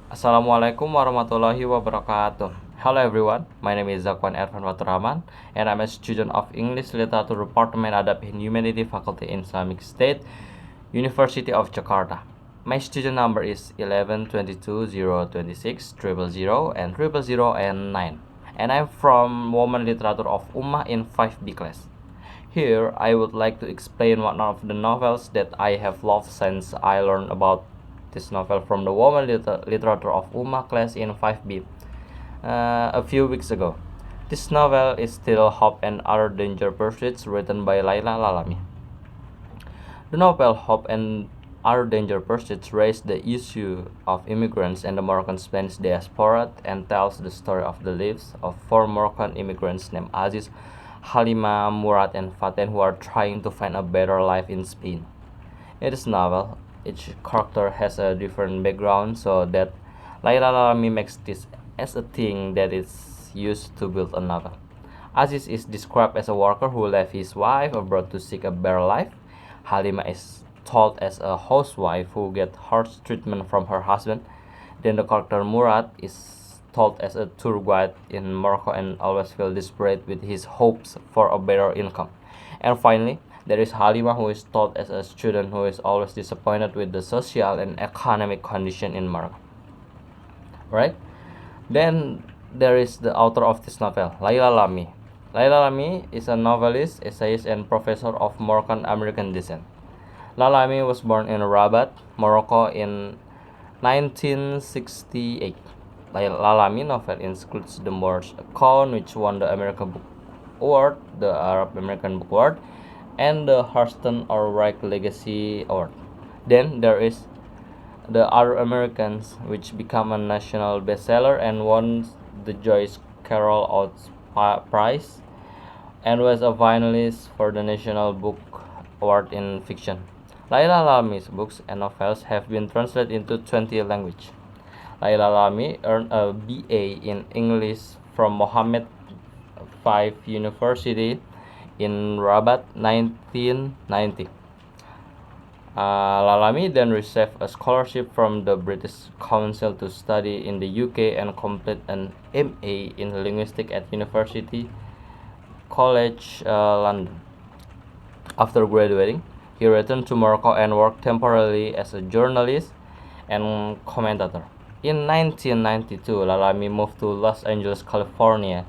Assalamualaikum warahmatullahi wabarakatuh. Hello everyone, my name is Zakwan Ervan Waturrahman and I'm a student of English Literature Department Adab and Humanity Faculty in Islamic State, University of Jakarta. My student number is 11 22 026 and 000 and 9 and I'm from Women Literature of Ummah in 5B class. Here, I would like to explain one of the novels that I have loved since I learned about this novel from the Women Literature of Ummah class in 5B a few weeks ago. This novel is Still Hope and Other Danger Pursuits, written by Laila Lalami. The novel Hope and Other Danger Pursuits raises the issue of immigrants and the Moroccan-Spanish diaspora and tells the story of the lives of four Moroccan immigrants named Aziz, Halima, Murad, and Faten who are trying to find a better life in Spain. In this novel, each character has a different background, so that Laila Lalami makes this as a thing that is used to build a novel. Aziz is described as a worker who left his wife abroad to seek a better life. Halima is told as a housewife who gets harsh treatment from her husband. Then the character Murad is told as a tour guide in Morocco and always feels desperate with his hopes for a better income. And finally, there is Halima who is told as a student who is always disappointed with the social and economic condition in Morocco. Right? Then there is the author of this novel, Laila Lami. Laila Lami is a novelist, essayist, and professor of Moroccan American descent. Lalami was born in Rabat, Morocco in 1968. Lalami novel includes the Moorish account, which won the American Book Award, the Arab American Book Award, and the Hurston Ulrich Legacy Award. Then there is the Other Americans, which became a national bestseller and won the Joyce Carol Oates Prize, and was a finalist for the National Book Award in Fiction. Laila Lami's books and novels have been translated into 20 languages. Laila Lami earned a BA in English from Mohammed V University in Rabat 1990. Lalami then received a scholarship from the British Council to study in the UK and complete an MA in linguistics at University College London. After graduating, he returned to Morocco and worked temporarily as a journalist and commentator. In 1992, Lalami moved to Los Angeles, California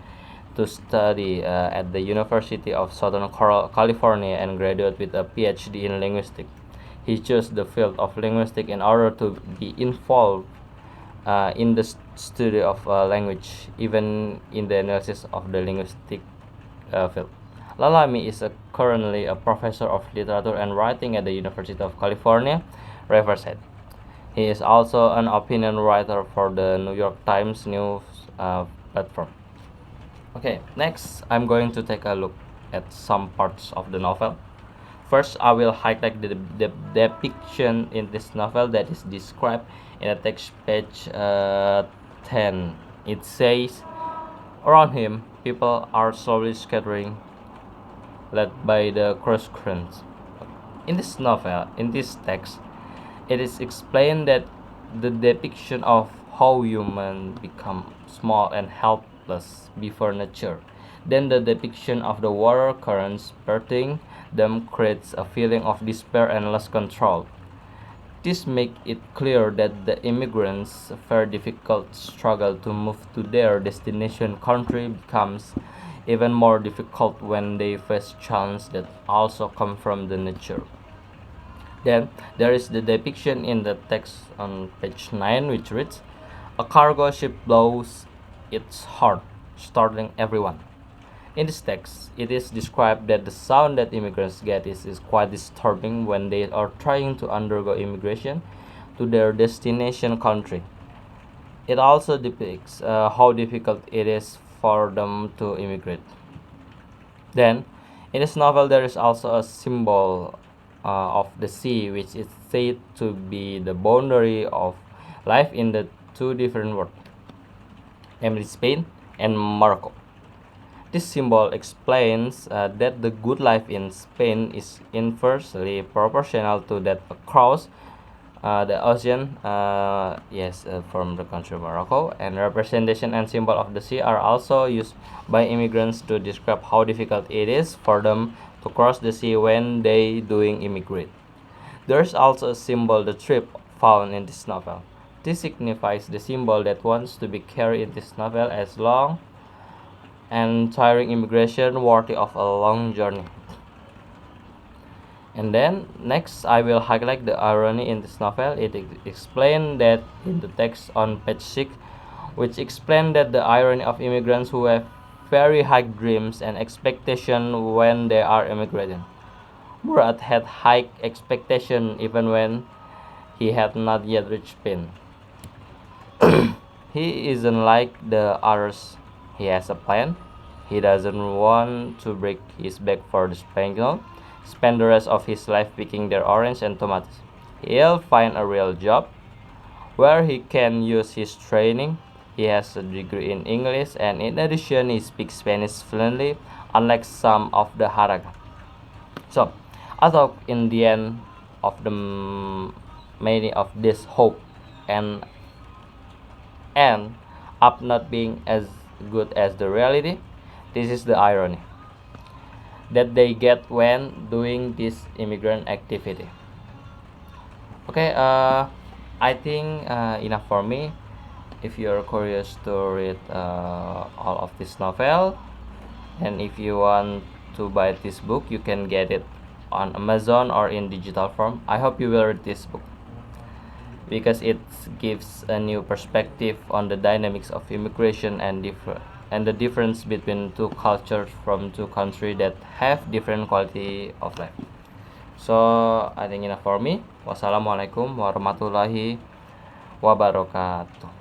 to study at the University of Southern California and graduated with a PhD in linguistics. He chose the field of linguistics in order to be involved in the study of language, even in the analysis of the linguistic field. Lalami is currently a professor of literature and writing at the University of California, Riverside. He is also an opinion writer for the New York Times news platform. Okay, next I'm going to take a look at some parts of the novel. First, I will highlight the depiction in this novel that is described in the text page 10. It says, around him, people are slowly scattering, led by the cross currents. In this novel, in this text, it is explained that the depiction of how humans become small and helpless before nature. Then the depiction of the water currents parting them creates a feeling of despair and lost control. This makes it clear that the immigrants' very difficult struggle to move to their destination country becomes even more difficult when they face challenges that also come from the nature. Then there is the depiction in the text on page 9 which reads, a cargo ship blows its horn, startling everyone. In this text, it is described that the sound that immigrants get is quite disturbing when they are trying to undergo immigration to their destination country. It also depicts how difficult it is for them to immigrate. Then, in this novel, there is also a symbol of the sea, which is said to be the boundary of life in the two different worlds, namely Spain and Morocco. This symbol explains that the good life in Spain is inversely proportional to that across the ocean, yes, from the country Morocco, and representation and symbol of the sea are also used by immigrants to describe how difficult it is for them to cross the sea when they doing immigrate. There is also a symbol, the trip, found in this novel. This signifies the symbol that wants to be carried in this novel as long and tiring immigration worthy of a long journey. And then next I will highlight the irony in this novel. It explained that in the text on page 6, which explained that the irony of immigrants who have very high dreams and expectation when they are immigrating. Murad had high expectation even when he had not yet reached Spain. He isn't like the others. He has a plan. He doesn't want to break his back for the Spaniel, spend the rest of his life picking their orange and tomatoes. He'll find a real job where he can use his training. He has a degree in English, and in addition he speaks Spanish fluently, unlike some of the Haraga. So, I thought in the end of the many of this hope and end up not being as good as the reality. This is the irony that they get when doing this immigrant activity. Okay, I think enough for me. If you're curious to read all of this novel, and if you want to buy this book, you can get it on Amazon or in digital form. I hope you will read this book because it gives a new perspective on the dynamics of immigration and the difference between two cultures from two countries that have different quality of life. So I think enough for me. Wassalamualaikum warahmatullahi wabarakatuh.